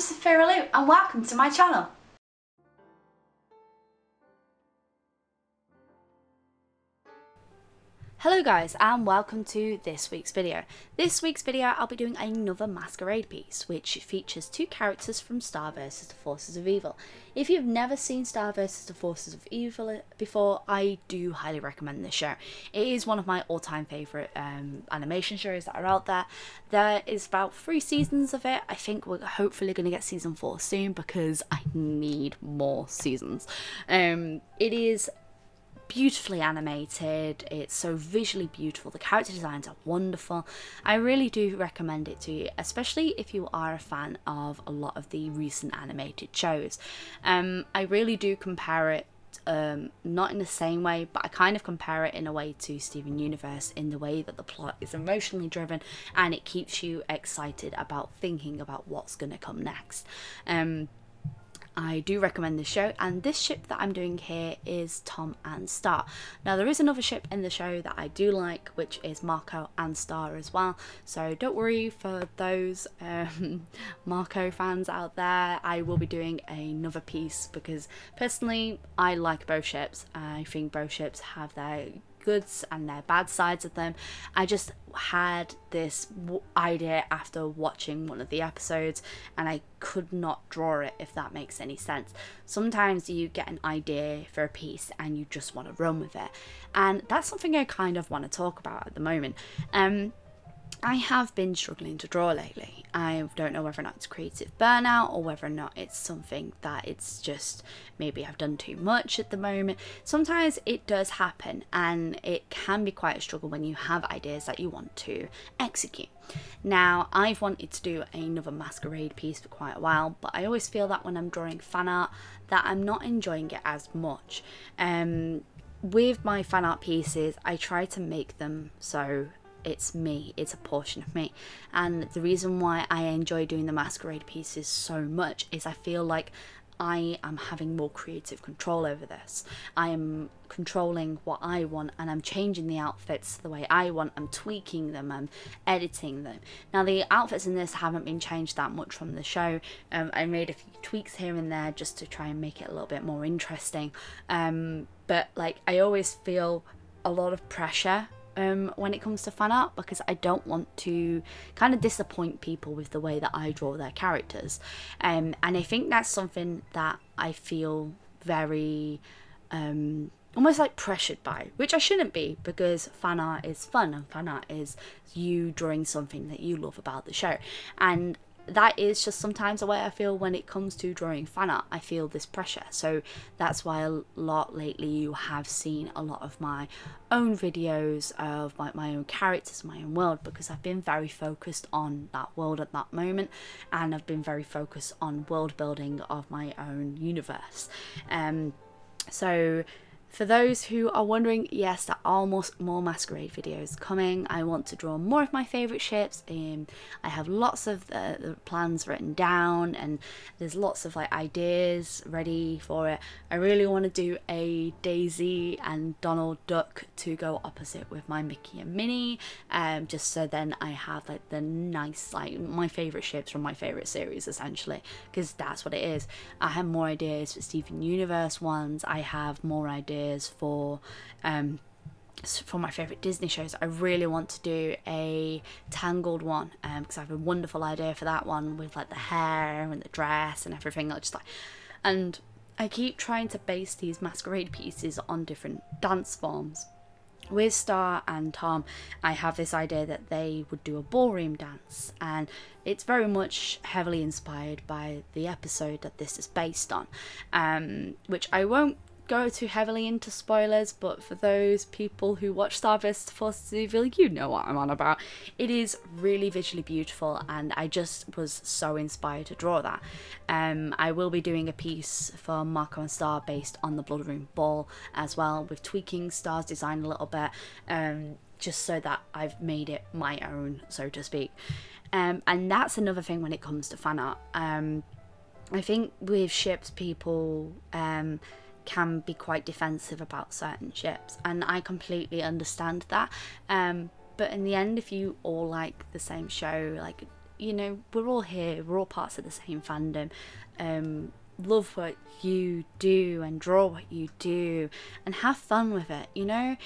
Sophia and welcome to my channel. Hello guys and welcome to this week's video. This week's video I'll be doing another Masquerade piece which features two characters from Star vs. the Forces of Evil. If you've never seen Star vs. the Forces of Evil before, I do highly recommend this show. It is one of my all-time favourite animation shows that are out there. There is about 3 seasons of it. I think we're hopefully going to get season 4 soon because I need more seasons. It is beautifully animated, it's so visually beautiful, the character designs are wonderful. I really do recommend it to you, especially if you are a fan of a lot of the recent animated shows. I really do compare it, not in the same way, but I kind of compare it in a way to Steven Universe in the way that the plot is emotionally driven and it keeps you excited about thinking about what's going to come next. I do recommend this show, and this ship that I'm doing here is Tom and Star. Now there is another ship in the show that I do like, which is Marco and Star as well, so don't worry for those Marco fans out there. I will be doing another piece because personally I like both ships. I think both ships have their goods and their bad sides of them. I just had this idea after watching one of the episodes and I could not draw it, if that makes any sense. Sometimes you get an idea for a piece and you just want to run with it, and that's something I kind of want to talk about at the moment. I have been struggling to draw lately. I don't know whether or not it's creative burnout or whether or not it's something that it's just maybe I've done too much at the moment. Sometimes it does happen and it can be quite a struggle when you have ideas that you want to execute. Now, I've wanted to do another Masquerade piece for quite a while, but I always feel that when I'm drawing fan art that I'm not enjoying it as much. With my fan art pieces, I try to make them so it's me, it's a portion of me, and the reason why I enjoy doing the Masquerade pieces so much is I feel like I am having more creative control over this. I am controlling what I want and I'm changing the outfits the way I want, I'm tweaking them, I'm editing them. Now the outfits in this haven't been changed that much from the show. I made a few tweaks here and there just to try and make it a little bit more interesting, but like I always feel a lot of pressure when it comes to fan art because I don't want to kind of disappoint people with the way that I draw their characters, and I think that's something that I feel very almost like pressured by, which I shouldn't be, because fan art is fun and fan art is you drawing something that you love about the show, and that is just sometimes the way I feel when it comes to drawing fan art. I feel this pressure, so that's why a lot lately you have seen a lot of my own videos of my own characters, my own world, because I've been very focused on that world at that moment, and I've been very focused on world building of my own universe. So for those who are wondering, yes, there are more Masquerade videos coming. I want to draw more of my favourite ships. I have lots of the plans written down and there's lots of like ideas ready for it. I really want to do a Daisy and Donald Duck to go opposite with my Mickey and Minnie, just so then I have like the nice, like my favourite ships from my favourite series essentially, because that's what it is. I have more ideas for Steven Universe ones. I have more ideas for my favorite Disney shows. I really want to do a Tangled one because I have a wonderful idea for that one with like the hair and the dress and everything. And I keep trying to base these Masquerade pieces on different dance forms. With Star and Tom, I have this idea that they would do a ballroom dance, and it's very much heavily inspired by the episode that this is based on, which I won't go too heavily into spoilers, but for those people who watch Star vs. the Forces of Evil, you know what I'm on about. It is really visually beautiful and I just was so inspired to draw that. I will be doing a piece for Marco and Star based on the Blood Room Ball as well, with tweaking Star's design a little bit, just so that I've made it my own, so to speak. And that's another thing when it comes to fan art. I think with ships, people can be quite defensive about certain ships, and I completely understand that, but in the end, if you all like the same show, like you know, we're all here, we're all parts of the same fandom. Love what you do and draw what you do and have fun with it, you know.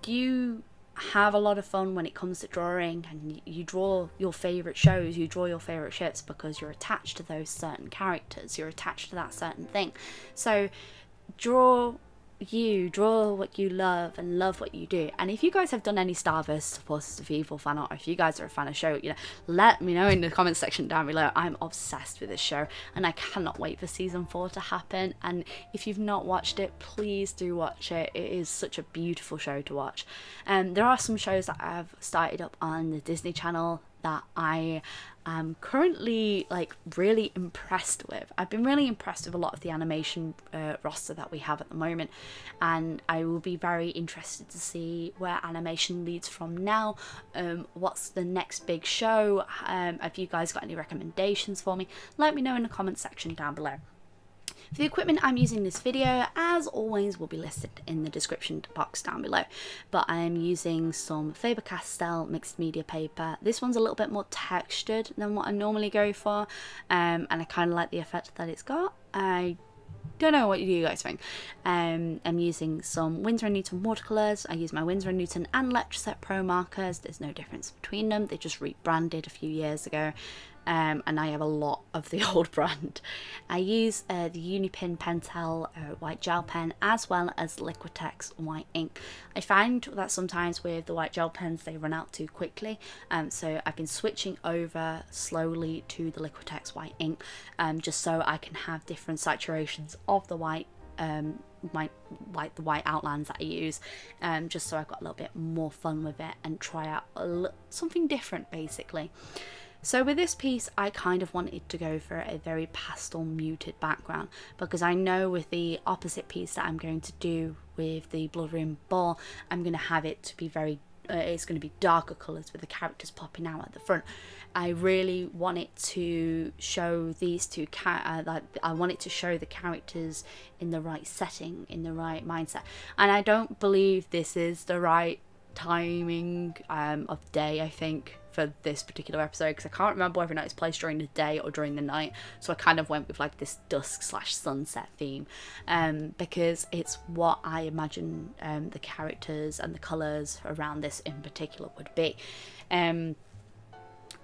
You have a lot of fun when it comes to drawing, and you draw your favorite shows, you draw your favorite ships because you're attached to those certain characters, you're attached to that certain thing. So draw what you love and love what you do. And if you guys have done any Star vs Forces of Evil fan art, or if you guys are a fan of the show, you know, let me know in the comment section down below. I'm obsessed with this show and I cannot wait for season 4 to happen. And if you've not watched it, please do watch it. It is such a beautiful show to watch. There are some shows that I've started up on the Disney Channel that I am currently like really impressed with. I've been really impressed with a lot of the animation roster that we have at the moment, and I will be very interested to see where animation leads from now. What's the next big show? Have you guys got any recommendations for me? Let me know in the comment section down below. For the equipment I'm using in this video, as always, will be listed in the description box down below. But I am using some Faber-Castell mixed media paper. This one's a little bit more textured than what I normally go for, and I kind of like the effect that it's got. I don't know what you guys think. I'm using some Winsor & Newton watercolours. I use my Winsor & Newton and Letraset Pro markers. There's no difference between them. They just rebranded a few years ago. And I have a lot of the old brand. I use the Unipin Pentel white gel pen, as well as Liquitex white ink. I find that sometimes with the white gel pens they run out too quickly, so I've been switching over slowly to the Liquitex white ink, just so I can have different saturations of the white the white outlines that I use, just so I've got a little bit more fun with it and try out something different basically. So with this piece, I kind of wanted to go for a very pastel muted background, because I know with the opposite piece that I'm going to do with the Blood Room Ball, I'm going to have it to be very, it's going to be darker colours with the characters popping out at the front. I really want it to show these two, I want it to show the characters in the right setting, in the right mindset. And I don't believe this is the right timing of day, I think, for this particular episode, because I can't remember whether or not it's placed during the day or during the night, so I kind of went with like this dusk/sunset theme, because it's what I imagine the characters and the colours around this in particular would be.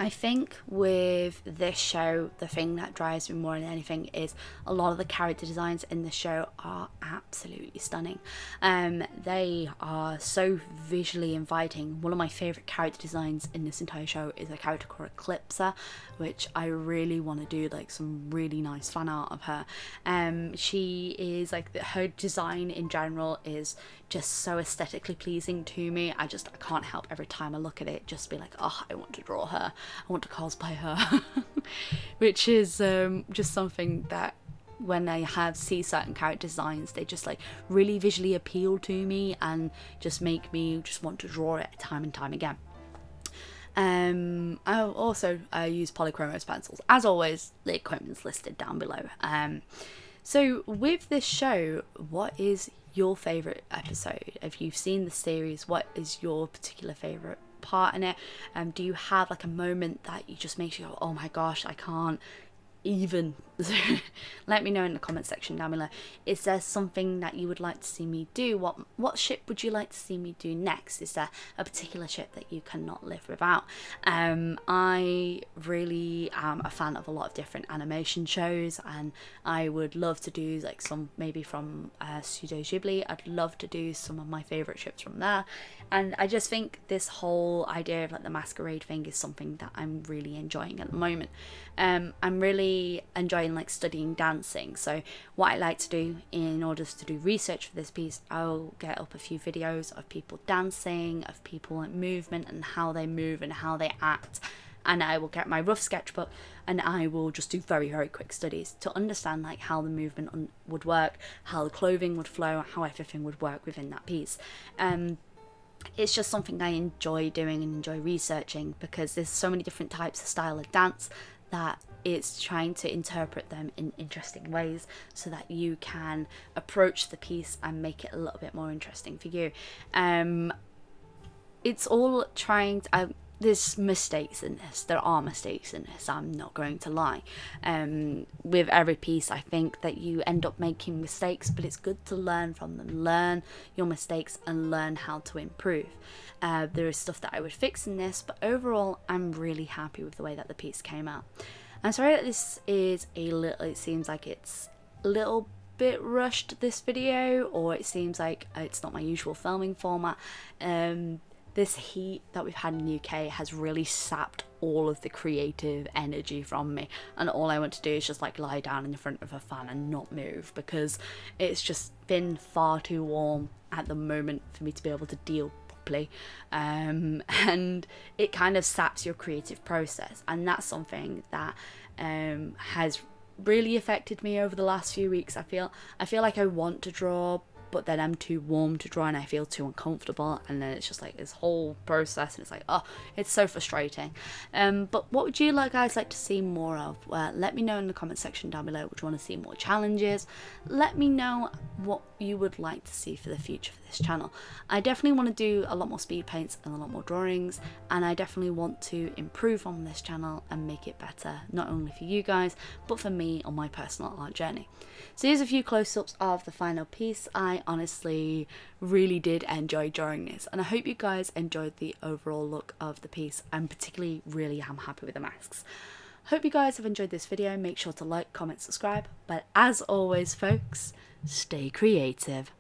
I think with this show, the thing that drives me more than anything is a lot of the character designs in the show are absolutely stunning. They are so visually inviting. One of my favourite character designs in this entire show is a character called Eclipsa, which I really want to do like some really nice fan art of her. She is like, her design in general is just so aesthetically pleasing to me. I can't help every time I look at it just be like, oh, I want to draw her, I want to cosplay her. Which is just something that when I see certain character designs, they just like really visually appeal to me and just make me just want to draw it time and time again. I also use polychromos pencils. As always, the equipment's listed down below. So with this show, what is your favourite episode? If you've seen the series, what is your particular favourite part in it? Do you have like a moment that you just makes you go, oh my gosh, I can't even let me know in the comment section down below. Is there something that you would like to see me do? What ship would you like to see me do next? Is there a particular ship that you cannot live without? I really am a fan of a lot of different animation shows, and I would love to do like some maybe from Studio Ghibli. I'd love to do some of my favourite ships from there, and I just think this whole idea of like the Masquerade thing is something that I'm really enjoying at the moment. I'm really enjoying like studying dancing, so what I like to do in order to do research for this piece, I'll get up a few videos of people dancing, of people in movement and how they move and how they act, and I will get my rough sketchbook and I will just do very quick studies to understand like how the movement would work, how the clothing would flow, how everything would work within that piece. It's just something I enjoy doing and enjoy researching, because there's so many different types of style of dance that it's trying to interpret them in interesting ways so that you can approach the piece and make it a little bit more interesting for you. It's all trying to, there's mistakes in this. There are mistakes in this, I'm not going to lie. With every piece, I think that you end up making mistakes, but it's good to learn from them. Learn your mistakes and learn how to improve. There is stuff that I would fix in this, but overall I'm really happy with the way that the piece came out. I'm sorry that this is it seems like it's a little bit rushed, this video, or it seems like it's not my usual filming format. This heat that we've had in the UK has really sapped all of the creative energy from me, and all I want to do is just like lie down in front of a fan and not move, because it's just been far too warm at the moment for me to be able to deal properly, and it kind of saps your creative process, and that's something that has really affected me over the last few weeks. I feel like I want to draw, but then I'm too warm to draw and I feel too uncomfortable, and then it's just like this whole process, and it's like, oh, it's so frustrating. But what would you guys like to see more of? Let me know in the comment section down below. Would you want to see more challenges? Let me know what you would like to see for the future for this channel. I definitely want to do a lot more speed paints and a lot more drawings, and I definitely want to improve on this channel and make it better, not only for you guys but for me on my personal art journey. So here's a few close-ups of the final piece. I honestly really did enjoy drawing this, and I hope you guys enjoyed the overall look of the piece. I'm particularly really am happy with the masks. Hope you guys have enjoyed this video. Make sure to like, comment, subscribe, but as always folks, stay creative.